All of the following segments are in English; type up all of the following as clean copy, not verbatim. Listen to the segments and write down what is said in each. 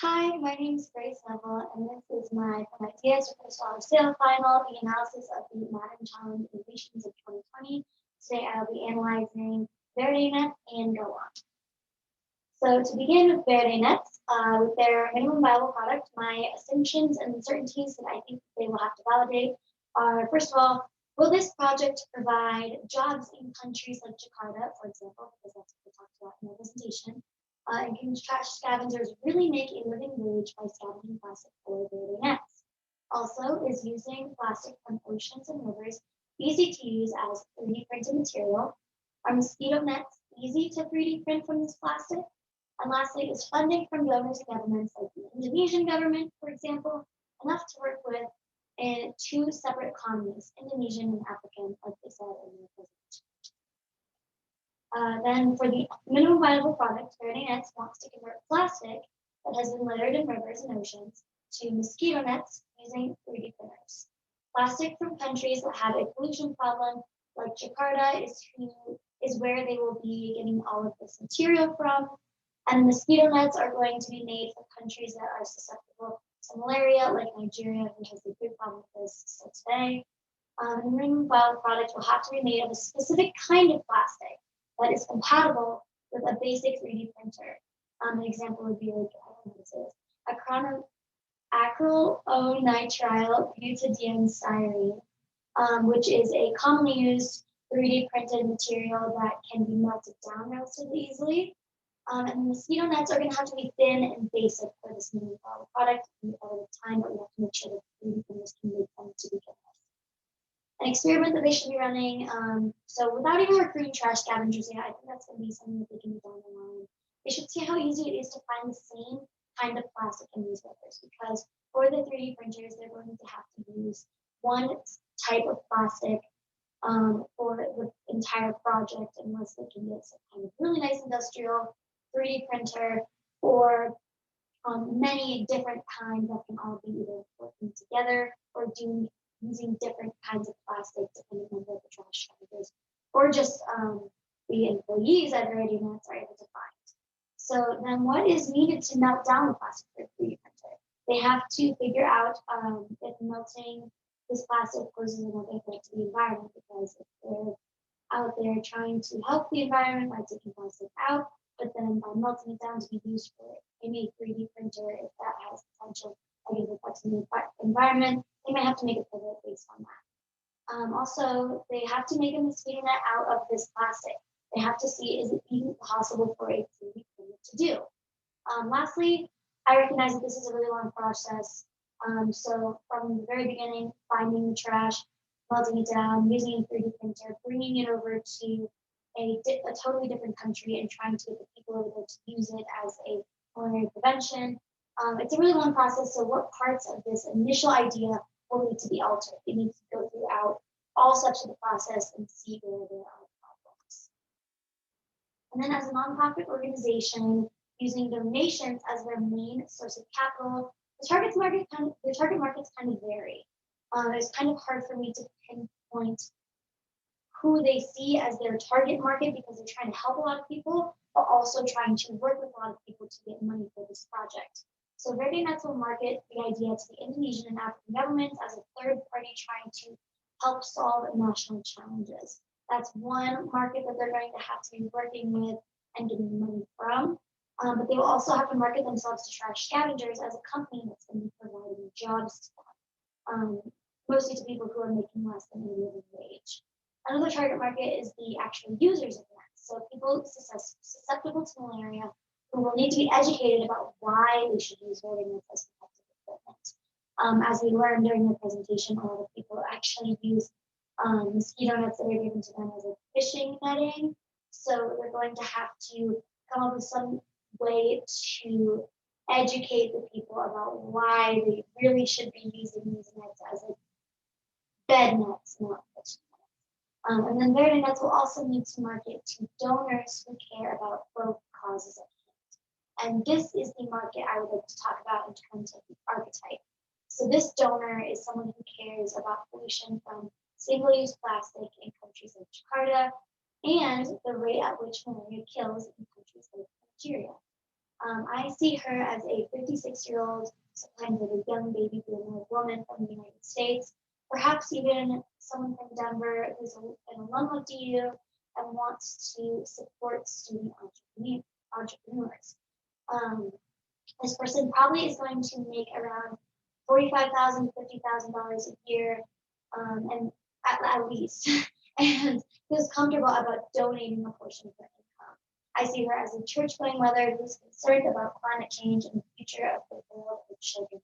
Hi, my name is Grace Neville, and this is my From Ideas for the Scholar Sale Final, the analysis of the Modern Challenge Innovations of 2020. Today I'll be analyzing VerityNet and Go On. So to begin with VerityNet, with their minimum viable product, my assumptions and uncertainties that I think they will have to validate are, first of all, will this project provide jobs in countries like Jakarta, for example, because that's what we talked about in the presentation, and can trash scavengers really make a living wage by scavenging plastic for their nets? Also, is using plastic from oceans and rivers easy to use as 3D printed material? Are mosquito nets easy to 3D print from this plastic? And lastly, is funding from donors and governments like the Indonesian government, for example, enough to work with in two separate economies, Indonesian and African, like they said in the presentation. Then for the minimum viable product, Faraday Nets wants to convert plastic that has been littered in rivers and oceans to mosquito nets using 3D printers. Plastic from countries that have a pollution problem, like Jakarta, is where they will be getting all of this material from. And mosquito nets are going to be made for countries that are susceptible to malaria, like Nigeria, who has a big problem with this still today. The minimum viable product will have to be made of a specific kind of plastic that is compatible with a basic 3D printer. An example would be like, I don't know what this is, acrylonitrile butadiene which is a commonly used 3D printed material that can be melted down relatively easily. And the mosquito nets are going to have to be thin and basic for this minimum viable product all the time, but we have to make sure that 3D printers can make them to begin with. An experiment that they should be running. So without even recruiting trash scavengers yet, I think that's going to be something that they can do down the line. They should see how easy it is to find the same kind of plastic in these rivers, because for the 3D printers, they're going to have to use one type of plastic for the entire project, unless they can get some kind of really nice industrial 3D printer or many different kinds that can all be either working together or using different kinds of plastic depending on what the trash scavengers or just the employees at Verity Nets are able to find. So then what is needed to melt down the plastic for a 3D printer? They have to figure out if melting this plastic poses another threat to the environment, because if they're out there trying to help the environment by taking plastic out, but then by melting it down to be used for in a 3D printer, if that has potential negative effects on the environment, they may have to make a pivot based on that. Also, they have to make a mosquito net out of this plastic. They have to see, is it even possible for a 3D printer to do? Lastly, I recognize that this is a really long process. So from the very beginning, finding the trash, melting it down, using a 3D printer, bringing it over to a totally different country and trying to get the people over there to use it as a malaria prevention. It's a really long process, so what parts of this initial idea will need to be altered? It needs to go throughout all steps of the process and see where there are problems. And then as a nonprofit organization, using donations as their main source of capital, the target markets kind of vary. It's kind of hard for me to pinpoint who they see as their target market, because they're trying to help a lot of people, but also trying to work with a lot of people to get money for this project. So Verde Nets will market the idea to the Indonesian and African governments as a third party trying to help solve national challenges. That's one market that they're going to have to be working with and getting money from. But they will also have to market themselves to trash scavengers as a company that's going to be providing jobs to them, mostly to people who are making less than a living wage. Another target market is the actual users of nets. So people susceptible to malaria who will need to be educated about why they should use voting nets as protective equipment. As we learned during the presentation, a lot of people actually use mosquito nets that are given to them as a fishing netting. So they're going to have to come up with some way to educate the people about why they really should be using these nets as a bed nets, not fishing nets. And then Verde Nets will also need to market to donors who care about both causes at hand. And this is the market I would like to talk about in terms of the archetype. So this donor is someone who cares about pollution from single-use plastic in countries like Jakarta and the rate at which malaria kills in countries like Nigeria. I see her as a 56-year-old, kind of a young baby boomer woman from the United States, perhaps even someone from Denver who's an alum of DU and wants to support student entrepreneurs. Um, this person probably is going to make around $45,000, $50,000 a year, and at least, and feels comfortable about donating a portion of their income. I see her as a church-going mother who's concerned about climate change and the future of the world for children.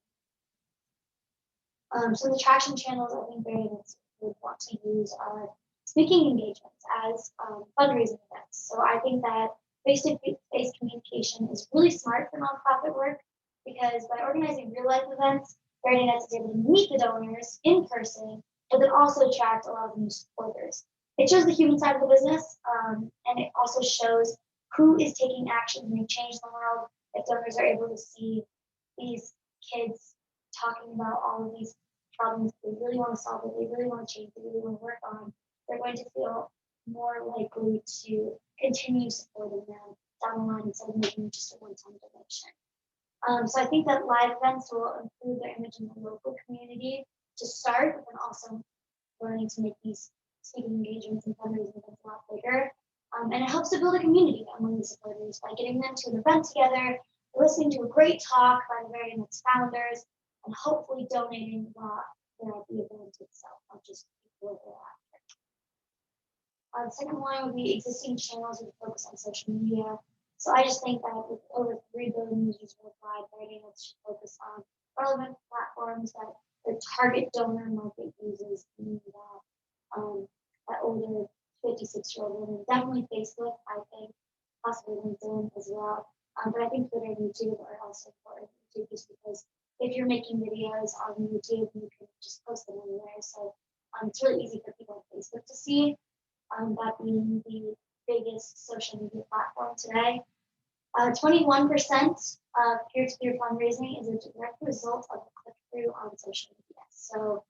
So the traction channels I think variants would want to use are speaking engagements as fundraising events. So I think that face-to-face communication is really smart for nonprofit work because by organizing real-life events, Variant is able to meet the donors in person, but then also attract a lot of new supporters. It shows the human side of the business, and it also shows who is taking action to make change in the world. If donors are able to see these kids talking about all of these problems they really want to solve, that they really want to change, they really want to work on, they're going to feel more likely to continue supporting them down the line instead of making just a one-time donation. So I think that live events will improve their image in the local community to start, but then also learning to make these speaking engagements and fundraising events a lot bigger. And it helps to build a community among the supporters by getting them to an event together, listening to a great talk by the very next founders, and hopefully donating while they're at the event itself, not just before or after. The second one would be existing channels with focus on social media. So I just think that with over 3 billion users worldwide, Variants should focus on relevant platforms that their target donor market uses, meaning that older 56-year-old women. Definitely Facebook, I think, possibly LinkedIn as well. But I think Twitter and YouTube are also important too, just because if you're making videos on YouTube, you can just post them anywhere. So it's really easy for people on Facebook to see. That being the biggest social media platform today. 21% of peer-to-peer fundraising is a direct result of a click-through on social media. So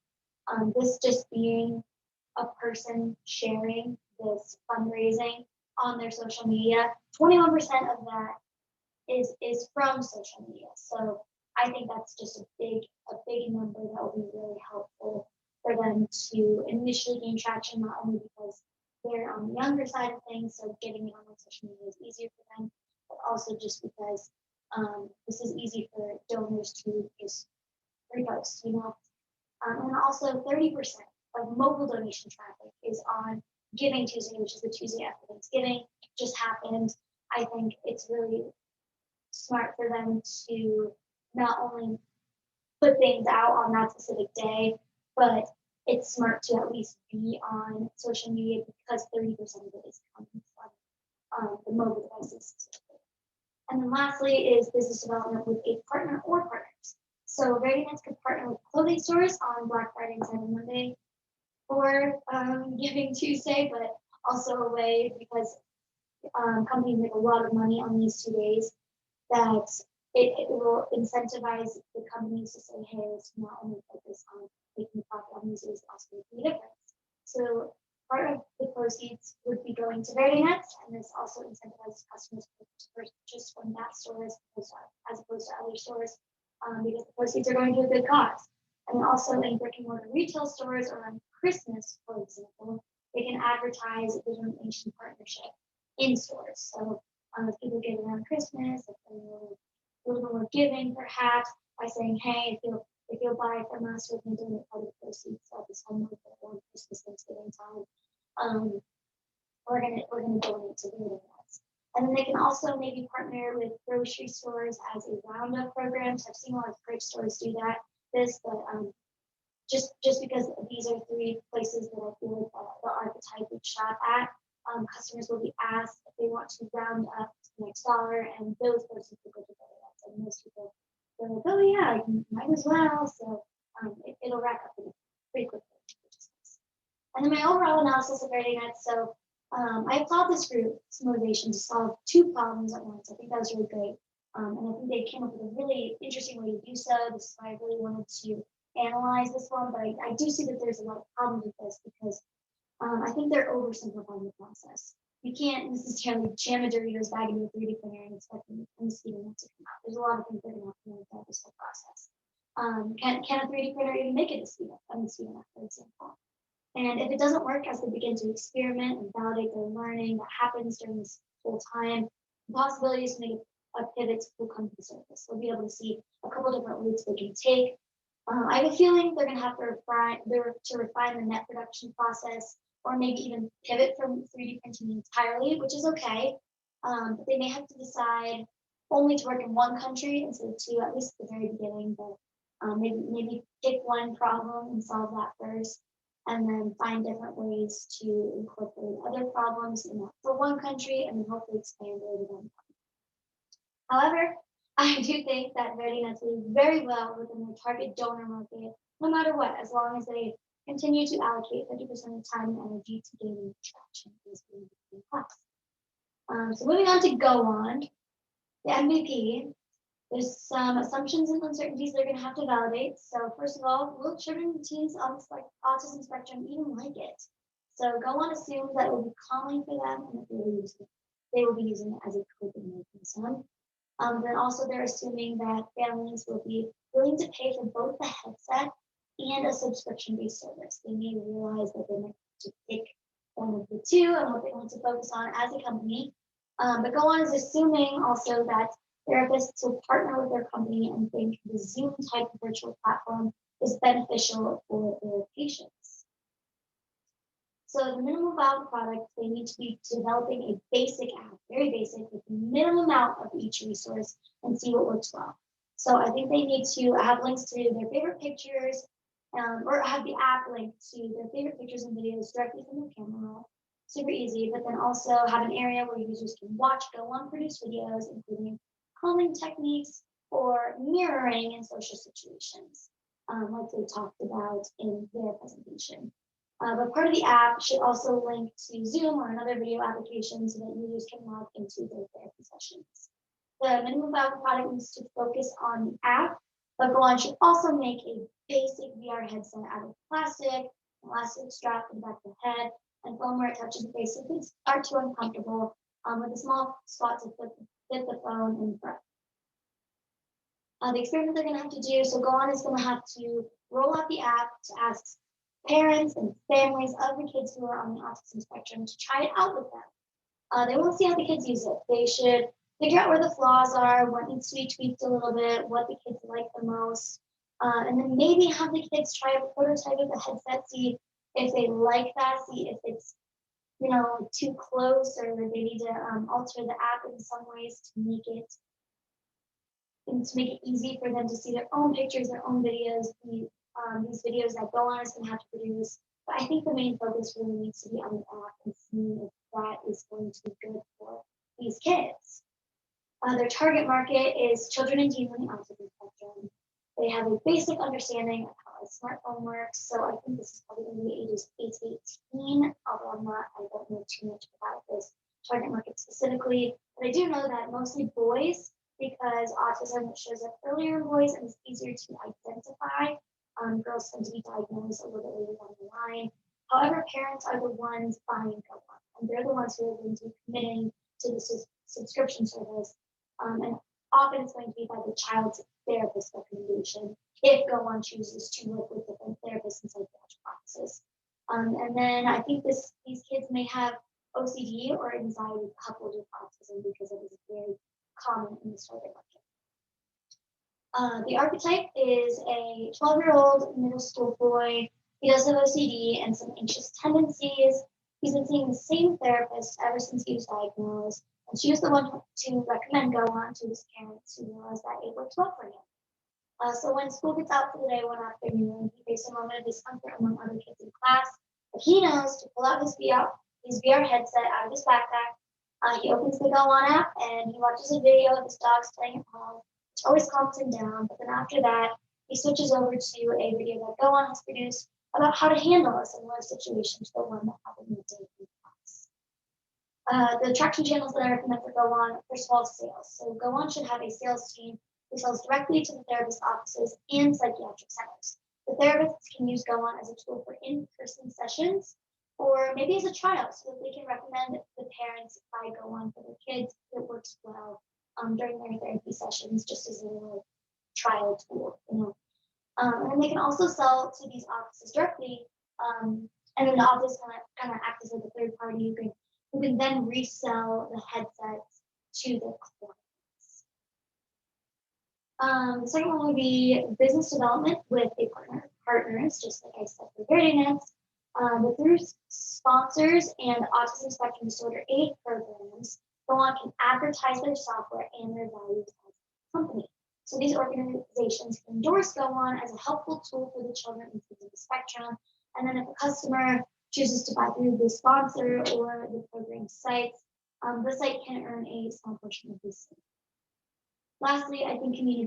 this just being a person sharing this fundraising on their social media, 21% of that is from social media. So I think that's just a big number that will be really helpful for them to initially gain traction, not only because they're on the younger side of things, so getting it on social media is easier for them, but also just because this is easy for donors to just repost, and also 30% of mobile donation traffic is on Giving Tuesday, which is the Tuesday after Thanksgiving, just happened. I think it's really smart for them to not only put things out on that specific day, but it's smart to at least be on social media because 30% of it is coming from the mobile devices. And then lastly is business development with a partner or partners. So Variants could partner with clothing stores on Black Friday and Cyber Monday or Giving Tuesday, but also a way because companies make a lot of money on these 2 days that it will incentivize the companies to say, hey, let's not only focus on making profit on these days, but also making a difference. So part of the proceeds would be going to Variants, and this also incentivizes customers to purchase from that store as opposed to other stores, because the proceeds are going to a good cause. And also in brick and mortar retail stores around Christmas, for example, they can advertise the donation partnership in stores. So if people get around Christmas, if they're a little bit more giving, perhaps by saying, "Hey, if you'll buy from us, we can donate part of the proceeds at this time of around Christmas, Thanksgiving time. We're gonna donate to the events." And then they can also maybe partner with grocery stores as a roundup program. So I've seen a lot of great stores do that. But just because these are 3 places that I feel like the archetype would shop at. Customers will be asked if they want to round up the next dollar, and those proceeds will go to Variants. And most people are like, oh yeah, I might as well. So it'll rack up pretty quickly, which is nice. And then my overall analysis of Variants. So I applaud this group's motivation to solve 2 problems at once. I think that was really great. And I think they came up with a really interesting way to do so. This is why I really wanted to analyze this one, but I do see that there's a lot of problems with this because I think they're oversimplifying the process. you can't necessarily jam a Doritos bag into a 3D printer and expect a mosquito net to come out. There's a lot of things that are going to happen throughout this whole process. Can a 3D printer even make a mosquito net, for example? And if it doesn't work as they begin to experiment and validate their learning that happens during this whole time, the possibilities to make a pivot will come to the surface. We'll be able to see a couple different routes they can take. I have a feeling they're going to have to refine the net production process, or maybe even pivot from 3D printing entirely, which is okay. But they may have to decide only to work in one country instead of two, at least at the very beginning. But maybe pick one problem and solve that first, and then find different ways to incorporate other problems in that for one country, and then hopefully expand it again. However, I do think that VerityNets will do very well within their target donor market, no matter what, as long as they continue to allocate 50% of time and energy to gaining traction in this class. So moving on to Go On, the MVP. There's some assumptions and uncertainties they're going to have to validate. So first of all, will children and teens on the autism spectrum even like it? So Go On assumes that it will be calming for them and that they will be using it as a coping mechanism. Then also they're assuming that families will be willing to pay for both the headset and a subscription-based service. They may realize that they might have to pick one of the two and what they want to focus on as a company. But Go On is assuming also that therapists will partner with their company and think the Zoom type of virtual platform is beneficial for their patients. So the minimum viable product, they need to be developing a basic app, very basic, with the minimum amount of each resource and see what works well. So I think they need to have links to their favorite pictures, or have the app linked to their favorite pictures and videos directly from their camera roll. Super easy, but then also have an area where users can watch Go On produce videos, including calming techniques or mirroring in social situations, like they talked about in their presentation. But part of the app should also link to Zoom or another video application so that users can log into their therapy sessions. The minimum viable product needs to focus on the app, but Go On should also make a basic VR headset out of plastic, elastic strap to the back of the head, and foam where it touches the face if it's are too uncomfortable, with a small spot to fit the phone in front. The experiment they're going to have to do, so Go On is going to have to roll out the app to ask parents and families of the kids who are on the autism spectrum to try it out with them. They won't see how the kids use it. They should figure out where the flaws are, what needs to be tweaked a little bit, what the kids like the most, and then maybe have the kids try a prototype of the headset, see if they like that, see if it's too close, or they need to alter the app in some ways to make it easy for them to see their own pictures, their own videos, these videos that Go On is going to have to produce. But I think the main focus really needs to be on the app and seeing if that is going to be good for these kids. Their target market is children and teens on the autism spectrum. They have a basic understanding of how a smartphone works, so I think this is probably going to be ages 8 to 18, although I don't know too much about this target market specifically. But I do know that mostly boys, because autism shows up earlier in boys and is easier to identify. Girls tend to be diagnosed a little bit later down the line. However, parents are the ones buying Go On, and they're the ones who are going to be committing to the subscription service. And often it's going to be by the child's therapist recommendation if Go On chooses to work with different therapists and psychiatric offices. And then I think these kids may have OCD or anxiety coupled with autism because it is very common in this target market. The archetype is a 12-year-old middle school boy. He does have OCD and some anxious tendencies. He's been seeing the same therapist ever since he was diagnosed, and she was the one to recommend Go On to his parents, who realized that it worked well for him. So when school gets out for the day one afternoon, he faced a moment of discomfort among other kids in class, but he knows to pull out his VR headset out of his backpack. He opens the Go On app and he watches a video of his dogs playing at home, which always calms him down. But then after that, he switches over to a video that Go On has produced about how to handle a similar situation to the one that happened in the day in class. The attraction channels that I recommend for Go On, first of all, sales. So Go On should have a sales team who sells directly to the therapist offices and psychiatric centers. The therapists can use Go On as a tool for in-person sessions, or maybe as a trial so that they can recommend the parents buy Go On for their kids. It works well during their therapy sessions, just as a little trial tool. And then they can also sell to these offices directly. And then the office kind of acts as like a third party who can then resell the headsets to their clients. The second one would be business development with a partners, just like I said for Verdinex. But through sponsors and autism spectrum disorder aid programs, Go On can advertise their software and their values as a company. So these organizations can endorse Go On as a helpful tool for the children in the spectrum. And then if a customer chooses to buy through the sponsor or the program sites, the site can earn a small portion of this. Lastly, I think community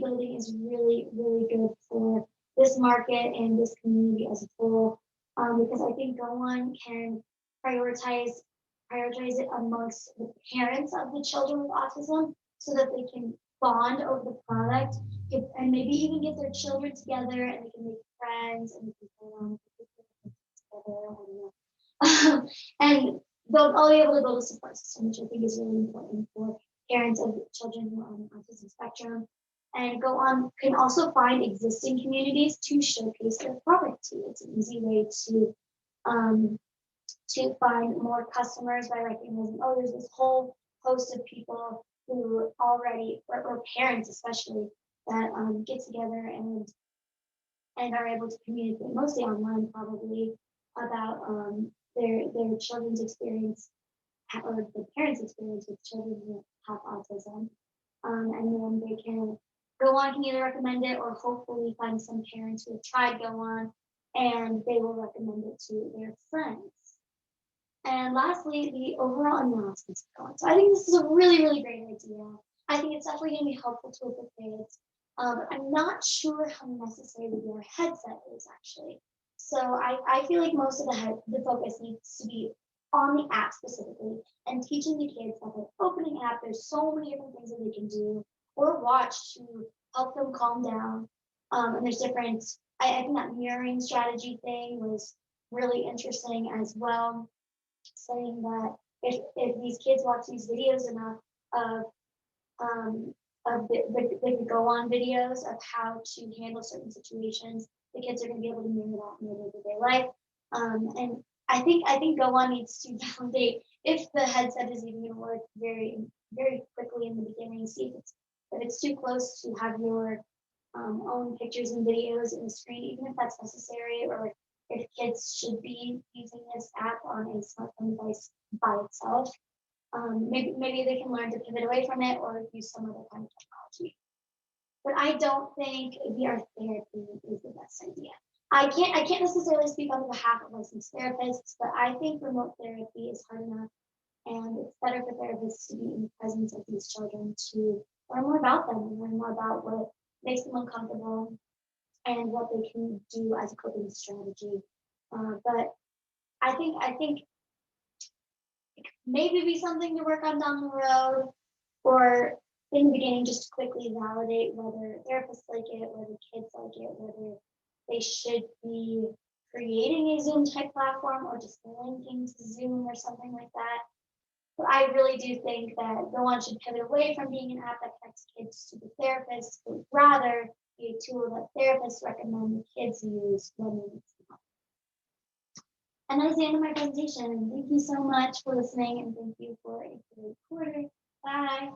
building is really, really good for this market and this community as a whole, because I think Go On can prioritize it amongst the parents of the children with autism so that they can bond over the product and maybe even get their children together and they can make friends and they can together. And they'll be able to build a support system, which I think is really important for parents of children who are on the autism spectrum. And Go On can also find existing communities to showcase their product to. It's an easy way to find more customers by recognizing, oh, there's this whole host of people who already, or parents especially, that get together and are able to communicate, mostly online probably, about their children's experience or the parents' experience with children who have autism. And then they can Go On can either recommend it or hopefully find some parents who have tried Go On and they will recommend it to their friends. And lastly, the overall analysis of Go On. So I think this is a really, really great idea. I think it's definitely going to be helpful to the kids. I'm not sure how necessary the headset is actually. So I feel like most of the focus needs to be on the app specifically and teaching the kids that by opening app, there's so many different things that they can do or watch to help them calm down. And there's different, I think that mirroring strategy thing was really interesting as well, saying that if these kids watch these videos enough of they could Go On videos of how to handle certain situations, the kids are going to be able to mirror that in their everyday life. And I think Go On needs to validate if the headset is even going to work very, very quickly in the beginning. See if it's too close to have your own pictures and videos in the screen, even if that's necessary, or if kids should be using this app on a smartphone device by itself. Maybe they can learn to pivot away from it or use some other kind of technology. But I don't think VR therapy is the best idea. I can't necessarily speak on behalf of licensed therapists, but I think remote therapy is hard enough, and it's better for therapists to be in the presence of these children to learn more about them and learn more about what makes them uncomfortable and what they can do as a coping strategy. But I think maybe be something to work on down the road, or in the beginning, just to quickly validate whether therapists like it, whether kids like it, whether they should be creating a Zoom type platform or just linking to Zoom or something like that. But I really do think that Go On should pivot away from being an app that connects kids to the therapist, but rather be a tool that therapists recommend the kids use when they need some help. And that is the end of my presentation. Thank you so much for listening and thank you for a great quarter. Bye.